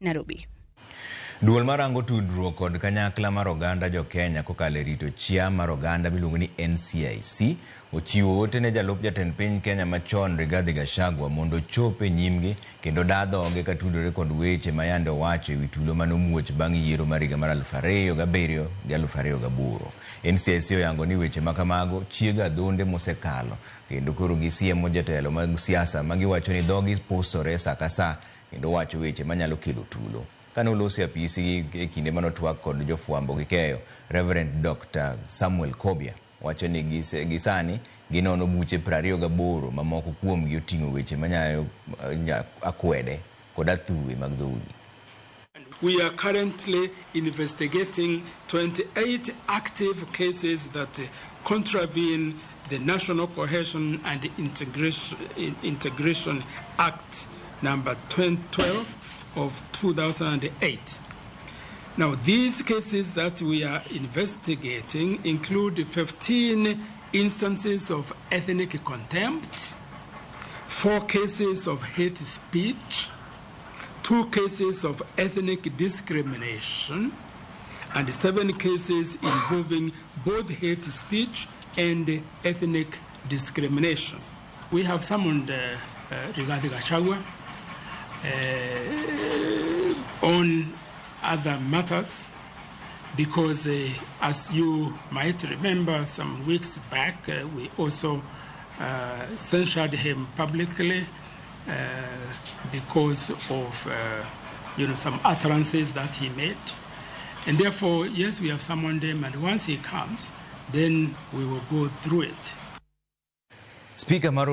Nairobi. Duol marango tudruok kod kanyakla mar oganda jo Kenya kokalo rito chia mar oganda miluongo ni NCIC ochiwo ote ne jalup jatend piny Kenya machon Rigathi Gachagua mondo chope nyimgi kendo dadhoge ka tudore kod weche ma yande owacho ewi tulo manomuoch bang' yiero mar higa mar 2007 gi 2008. NCIC oyango ni weche makamago chiega adhonde mosekalo kendo koro gisiemo jatelo mag siasa magiwacho ni dhogi posore saa ka saa kendo wacho weche manyalo kelo tulo. Kanolosi apisi e kinde manotwak kod jofwambo gi keyo, Reverend Dr. Samuel Kobia wacho ni gisani ginono buche 28 mamoko kuomgi oting'o weche manyayo akwede kod athuwe mag dhoudi. We are currently investigating 28 active cases that contravene the National Cohesion and Integration Act number 12 of 2008. Now, these cases that we are investigating include 15 instances of ethnic contempt, 4 cases of hate speech, 2 cases of ethnic discrimination, and 7 cases involving both hate speech and ethnic discrimination. We have summoned Rigathi Gachagua on other matters because as you might remember some weeks back we also censured him publicly because of some utterances that he made, and therefore yes, we have summoned him, and once he comes then we will go through it. Speaker